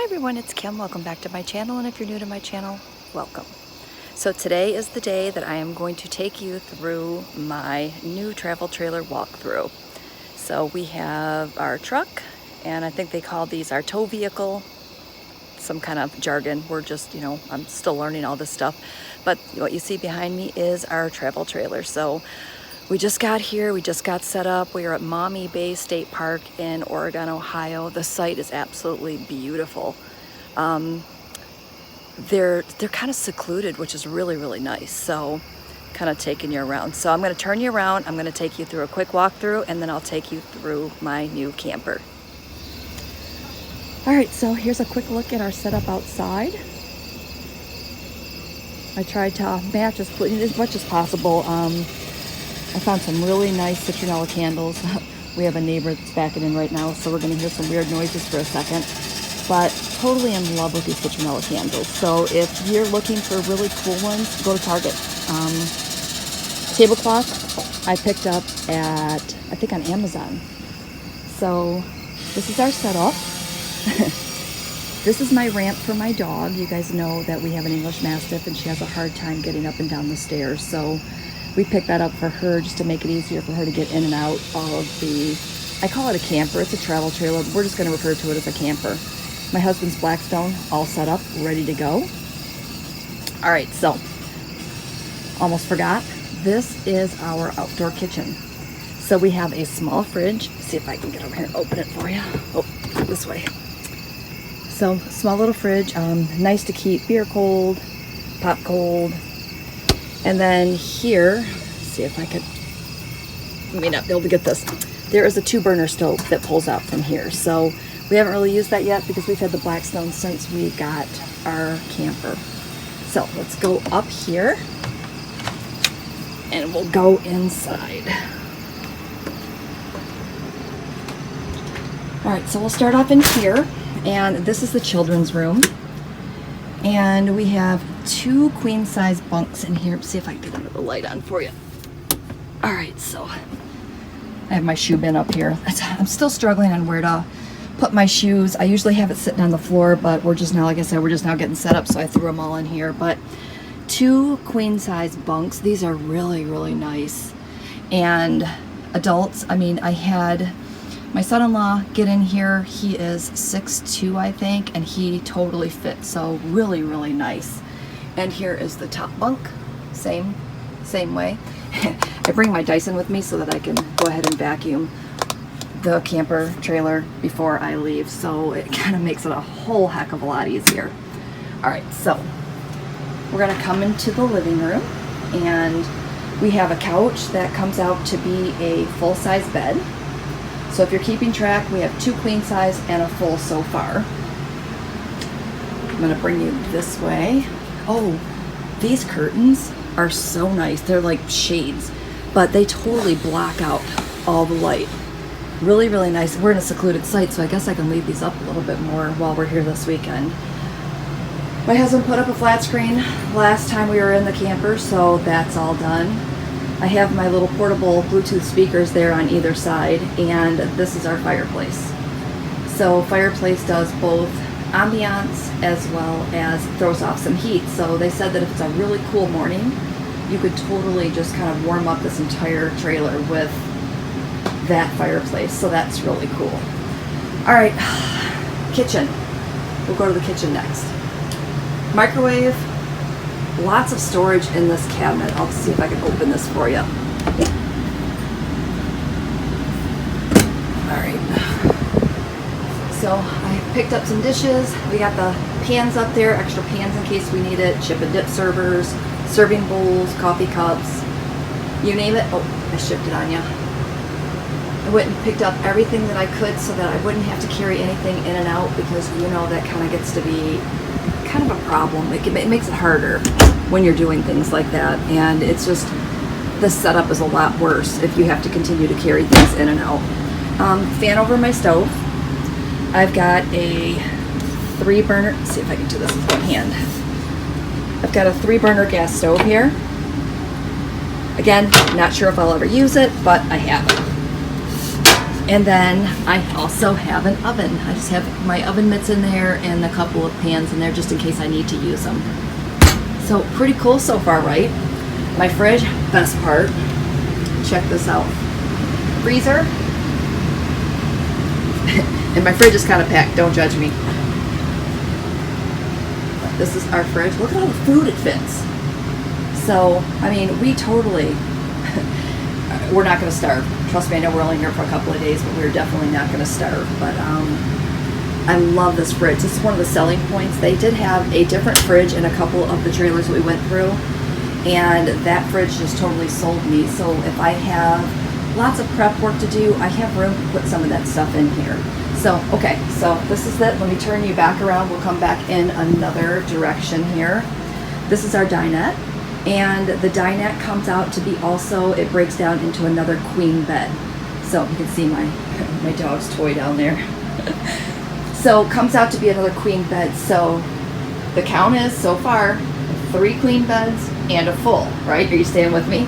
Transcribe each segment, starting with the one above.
Hi everyone, it's Kim. Welcome back to my channel, and if you're new to my channel, welcome. So today is the day that I am going to take you through my new travel trailer walkthrough. So we have our truck, and I think they call these our tow vehicle, some kind of jargon. We're just, I'm still learning all this stuff. But what you see behind me is our travel trailer. So we just got here, we just got set up. We are at Maumee Bay State Park in Oregon, Ohio. The site is absolutely beautiful. They're kind of secluded, which is really, really nice. So kind of taking you around. So I'm gonna turn you around, I'm gonna take you through a quick walkthrough, and then I'll take you through my new camper. All right, so here's a quick look at our setup outside. I tried to match as much as possible. I found some really nice citronella candles. We have a neighbor that's backing in right now, so we're gonna hear some weird noises for a second. But totally in love with these citronella candles. So if you're looking for really cool ones, go to Target. Tablecloth I picked up at, I think on Amazon. So this is our setup. This is my ramp for my dog. You guys know that we have an English Mastiff and she has a hard time getting up and down the stairs. So we picked that up for her just to make it easier for her to get in and out of the, I call it a camper, it's a travel trailer. We're just gonna refer to it as a camper. My husband's Blackstone, all set up, ready to go. All right, so, almost forgot, this is our outdoor kitchen. So we have a small fridge. See if I can get over here and open it for you. Oh, this way. So, small little fridge, nice to keep beer cold, pop cold. And then here, see if I could, I may not be able to get this. There is a 2-burner stove that pulls out from here. So we haven't really used that yet because we've had the Blackstone since we got our camper. So let's go up here and we'll go inside. All right, so we'll start off in here, and this is the children's room. And we have 2 queen-size bunks in here. Let's see if I can get another light on for you. All right, so I have my shoe bin up here. I'm still struggling on where to put my shoes. I usually have it sitting on the floor, but we're just now, like I said, we're just now getting set up, so I threw them all in here. But 2 queen-size bunks. These are really, really nice. And adults, I mean, I had my son-in-law get in here. He is 6'2", I think, and he totally fits. So really, really nice. And here is the top bunk. Same way. I bring my Dyson with me so that I can go ahead and vacuum the camper trailer before I leave. So it kind of makes it a whole heck of a lot easier. All right, so we're gonna come into the living room, and we have a couch that comes out to be a full-size bed. So if you're keeping track, we have 2 queen size and a full so far. I'm gonna bring you this way. Oh, these curtains are so nice. They're like shades, but they totally block out all the light. Really, really nice. We're in a secluded site, so I guess I can leave these up a little bit more while we're here this weekend. My husband put up a flat screen last time we were in the camper, so that's all done. I have my little portable Bluetooth speakers there on either side, and this is our fireplace. So fireplace does both ambiance as well as throws off some heat. So they said that if it's a really cool morning, you could totally just kind of warm up this entire trailer with that fireplace. So that's really cool. All right, kitchen. We'll go to the kitchen next. Microwave. Lots of storage in this cabinet. I'll see if I can open this for you. Alright. So I picked up some dishes. We got the pans up there, extra pans in case we need it, chip and dip servers, serving bowls, coffee cups, you name it. Oh, I shipped it on you. I went and picked up everything that I could so that I wouldn't have to carry anything in and out, because you know that kind of gets to be kind of a problem. It makes it harder when you're doing things like that, and it's just, the setup is a lot worse if you have to continue to carry things in and out. Fan over my stove. I've got a 3-burner, let's see if I can do this with one hand. I've got a 3-burner gas stove here. Again, not sure if I'll ever use it, but I have it. And then I also have an oven. I just have my oven mitts in there and a couple of pans in there just in case I need to use them. So pretty cool so far, right? My fridge, best part. Check this out. Freezer. And my fridge is kind of packed, don't judge me. This is our fridge. Look at all the food it fits. So, I mean, we totally, we're not going to starve. Trust me, I know we're only here for a couple of days, but we're definitely not going to starve. But I love this fridge. This is one of the selling points. They did have a different fridge in a couple of the trailers that we went through, and that fridge just totally sold me. So if I have lots of prep work to do, I have room to put some of that stuff in here. So, okay, so this is it. Let me turn you back around. We'll come back in another direction here. This is our dinette. And the dinette comes out to be also, it breaks down into another queen bed. So you can see my dog's toy down there. So comes out to be another queen bed. So the count is so far 3 queen beds and a full, right? Are you staying with me?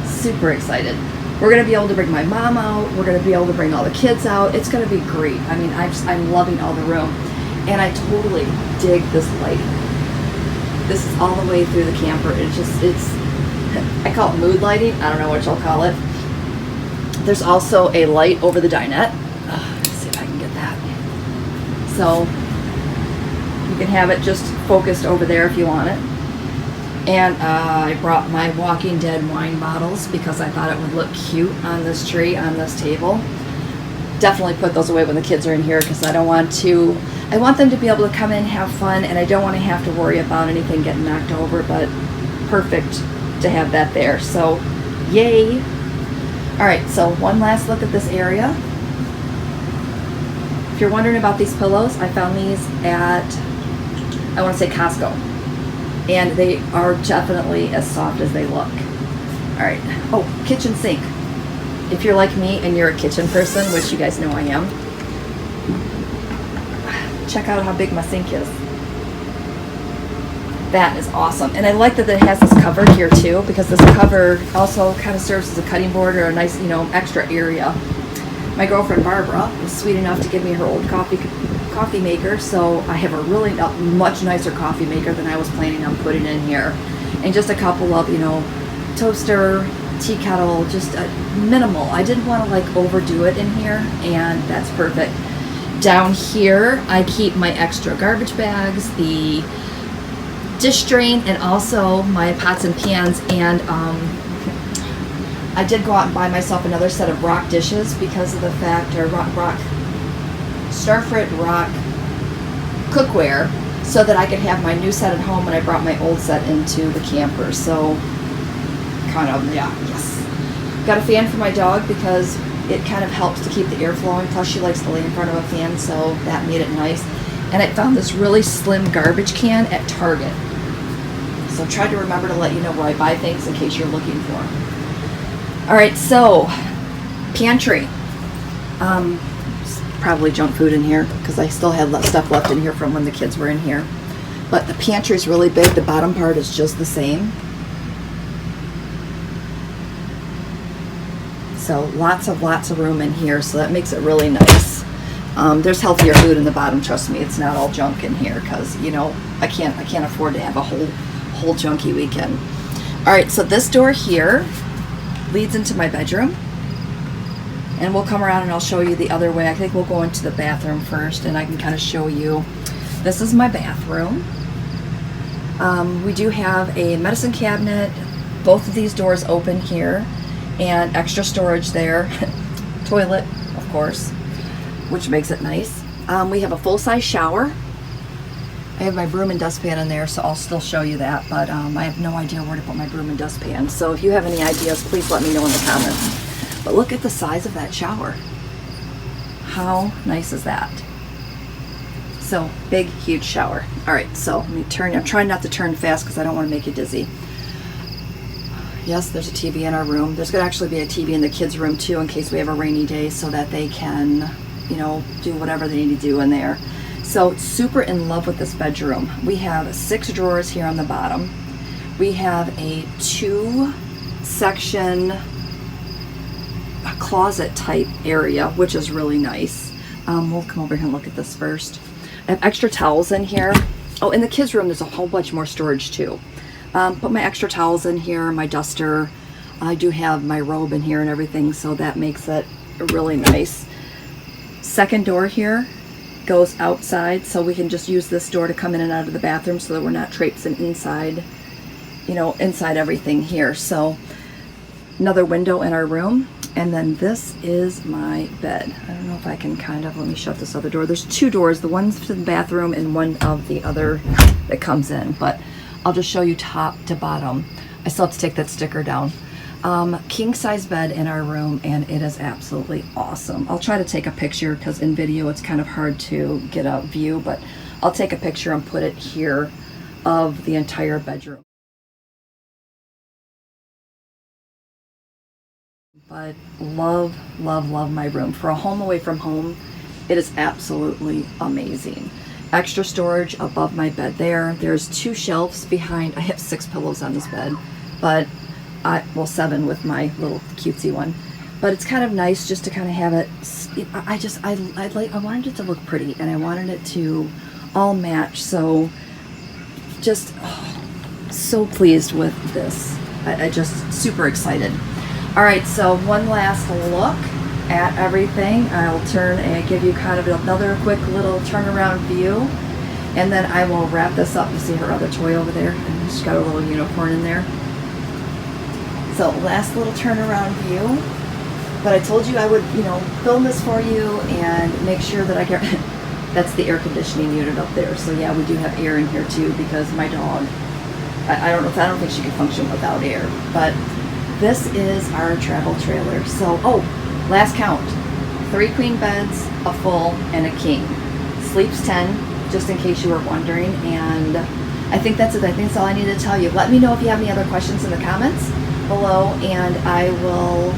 Super excited. We're going to be able to bring my mom out. We're going to be able to bring all the kids out. It's going to be great. I mean, I'm loving all the room. And I totally dig this lighting. This is all the way through the camper. It's I call it mood lighting. I don't know what you'll call it. There's also a light over the dinette. Let's see if I can get that. So you can have it just focused over there if you want it. And I brought my Walking Dead wine bottles because I thought it would look cute on this tree, on this table. Definitely put those away when the kids are in here because I want them to be able to come in, have fun, and I don't want to have to worry about anything getting knocked over, but perfect to have that there. So, yay. All right, so one last look at this area. If you're wondering about these pillows, I found these at, I want to say Costco. And they are definitely as soft as they look. All right. Oh, kitchen sink. If you're like me and you're a kitchen person, which you guys know I am, check out how big my sink is. That is awesome. And I like that it has this cover here too, because this cover also kind of serves as a cutting board or a nice, extra area. My girlfriend Barbara was sweet enough to give me her old coffee maker, so I have a really much nicer coffee maker than I was planning on putting in here. And just a couple of, toaster, tea kettle, just minimal. I didn't want to overdo it in here, and that's perfect. Down here, I keep my extra garbage bags, the dish drain, and also my pots and pans. And I did go out and buy myself another set of rock dishes because of the fact, or Starfrit rock cookware, so that I could have my new set at home when I brought my old set into the camper. So, yes. Got a fan for my dog because it kind of helps to keep the air flowing. Plus, she likes to lay in front of a fan, so that made it nice. And I found this really slim garbage can at Target. So try to remember to let you know where I buy things in case you're looking for them. All right, so pantry. Probably junk food in here because I still had stuff left in here from when the kids were in here. But the pantry is really big. The bottom part is just the same. So lots of room in here, so that makes it really nice. There's healthier food in the bottom, trust me. It's not all junk in here because I can't afford to have a whole junky weekend. All right, so this door here leads into my bedroom, and we'll come around and I'll show you the other way. I think we'll go into the bathroom first, and I can kind of show you. This is my bathroom. We do have a medicine cabinet. Both of these doors open here, and extra storage there. Toilet, of course, which makes it nice. We have a full-size shower. I have my broom and dustpan in there, so I'll still show you that, but I have no idea where to put my broom and dustpan. So if you have any ideas, please let me know in the comments. But look at the size of that shower. How nice is that? So big, huge shower. All right, so let me turn. I'm trying not to turn fast because I don't want to make you dizzy. Yes, there's a TV in our room. There's going to actually be a TV in the kids' room too in case we have a rainy day so that they can, do whatever they need to do in there. So super in love with this bedroom. We have 6 drawers here on the bottom. We have a 2-section closet type area, which is really nice. We'll come over here and look at this first. I have extra towels in here. Oh, in the kids' room, there's a whole bunch more storage too. Put my extra towels in here, my duster. I do have my robe in here and everything, so that makes it really nice. Second door here goes outside, so we can just use this door to come in and out of the bathroom so that we're not traipsing inside, you know, inside everything here. So another window in our room. And then this is my bed. I don't know if I can kind of, let me shut this other door. There's two doors, the one's to the bathroom and one of the other that comes in, but I'll just show you top to bottom. I still have to take that sticker down. King size bed in our room, and it is absolutely awesome. I'll try to take a picture because in video it's kind of hard to get a view, but I'll take a picture and put it here of the entire bedroom. But love, love, love my room. For a home away from home, it is absolutely amazing. Extra storage above my bed there. There's 2 shelves behind. I have 6 pillows on this bed, but well, 7 with my little cutesy one. But it's kind of nice just to kind of have it. I wanted it to look pretty, and I wanted it to all match. So just so pleased with this. I just super excited. All right, so one last look at everything. I'll turn and give you kind of another quick little turnaround view, and then I will wrap this up. You see her other toy over there? And she's got a little unicorn in there. So last little turnaround view. But I told you I would, you know, film this for you and make sure that I get. That's the air conditioning unit up there. So yeah, we do have air in here too because my dog. I don't think she can function without air, but. This is our travel trailer. So, last count. 3 queen beds, a full, and a king. Sleeps 10, just in case you were wondering. And I think that's it. I think that's all I need to tell you. Let me know if you have any other questions in the comments below, and I will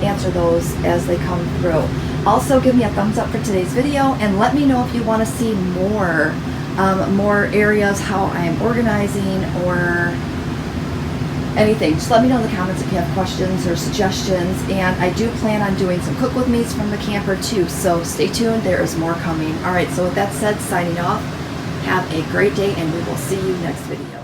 answer those as they come through. Also, give me a thumbs up for today's video, and let me know if you want to see more areas, how I am organizing, or anything. Just let me know in the comments if you have questions or suggestions, and I do plan on doing some cook with me's from the camper too, so stay tuned, there is more coming. Alright, so with that said, signing off. Have a great day, and we will see you next video.